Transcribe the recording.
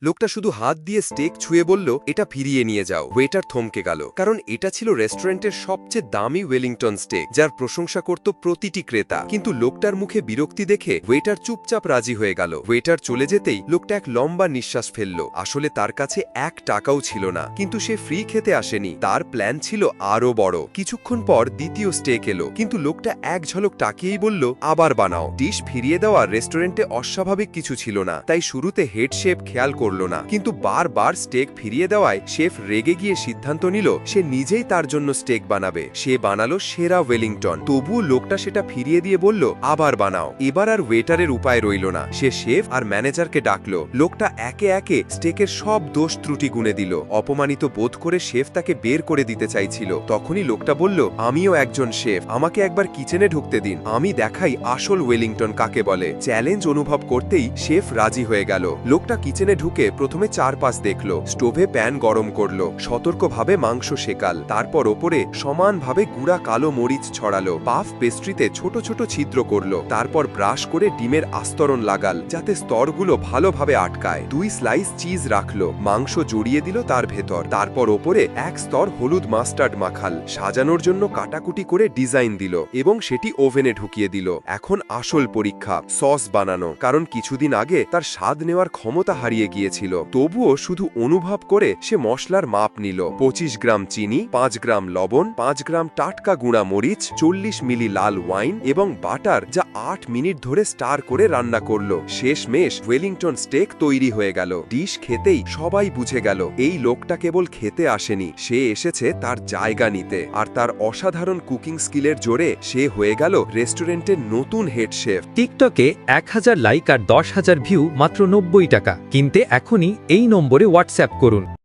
লোকটা শুধু হাত দিয়ে স্টেক ছুঁয়ে বলল, এটা ফিরিয়ে নিয়ে যাও। ওয়েটার থমকে গেল, কারণ এটা ছিল রেস্টুরেন্টের সবচেয়ে দামি ওয়েলিংটন স্টেক, যার প্রশংসা করত প্রতিটি ক্রেতা। কিন্তু লোকটার মুখে বিরক্তি দেখে ওয়েটার চুপচাপ রাজি হয়ে গেল। ওয়েটার চলে যেতেই লোকটা এক লম্বা নিঃশ্বাস ফেলল। আসলে তার কাছে $1 ছিল না, কিন্তু সে ফ্রি খেতে আসেনি, তার প্ল্যান ছিল আরো বড়। কিছুক্ষণ পর দ্বিতীয় স্টেক এলো, কিন্তু লোকটা এক ঝলক তাকিয়েই বলল, আবার বানাও। ডিশ ফিরিয়ে দেওয়া রেস্টুরেন্টে অস্বাভাবিক কিছু ছিল না, তাই শুরুতে হেড শেফ খেয়াল করল না। কিন্তু বারবার স্টেক ফিরিয়ে দেওয়ায় শেফ রেগে গিয়ে সিদ্ধান্ত নিল সে নিজেই তার জন্য স্টেক বানাবে। সে বানালো সেরা ওয়েলিংটন। তবুও লোকটা সেটা ফিরিয়ে দিয়ে বলল, আবার বানাও। এবার আর ওয়েটারের উপায় রইল না, সে শেফ আর ম্যানেজারকে ডাকলো। লোকটা একে একে স্টেকের সব দোষ ত্রুটি গুনে দিল। অপমানিত বোধ করে শেফ তাকে বের করে দিতে চাইছিল। তখনই লোকটা বলল, আমিও একজন শেফ, আমাকে একবার কিচেনে ঢুকতে দিন, আমি দেখাই আসল ওয়েলিংটন কাকে বলে। চ্যালেঞ্জ অনুভব করতেই শেফ রাজি হয়ে গেল। লোকটা কিচেনে ঢুকে প্রথমে চারপাশ দেখল, স্টোভে প্যান গরম করলো, সতর্কভাবে মাংস সেকাল, তারপর ওপরে সমানভাবে গুঁড়া কালো মরিচ ছড়ালো, পাফ পেস্ট্রিতে ছোট ছোট ছিদ্র করলো, তারপর ব্রাশ করে ডিমের আস্তরণ লাগাল যাতে স্তরগুলো ভালোভাবে আটকায়। 2 স্লাইস চিজ রাখলো, মাংস জড়িয়ে দিল তার ভেতর, তারপর ওপরে এক স্তর হলুদ মাস্টার্ড মাখাল, সাজানোর জন্য কাটাকুটি করে ডিজাইন দিল এবং সেটি ওভেনে ঢুকিয়ে দিল। এখন আসল পরীক্ষা, সস বানানো, কারণ কিছুদিন আগে তার স্বাদ নেওয়ার ক্ষমতা হারিয়ে গিয়েছিল। তবুও শুধু অনুভব করে সে মশলার মাপ নিল। 25 গ্রাম চিনি, 5 গ্রাম লবণ, 5 গ্রাম টাটকা গুঁড়া মরিচ, 40 মিলি লাল ওয়াইন এবং বাটার, যা 8 মিনিট ধরে স্টার করে রান্না করলো। শেষমেশ ওয়েলিংটন স্টেক তৈরি হয়ে গেল। ডিশ খেতেই সবাই বুঝে গেল এই লোকটা কেবল খেতে আসেনি, সে এসেছে তার জায়গা নিতে। আর তার অসাধারণ কুকিং স্কিলের জোরে সে হয়ে গেল রেস্টুরেন্টের নতুন হেড শেফ। টিকটকে 1000 লাইক আর 10,000 ভিউ মাত্র 90 টাকা। কিনতে এখনই এই নম্বরে হোয়াটসঅ্যাপ করুন।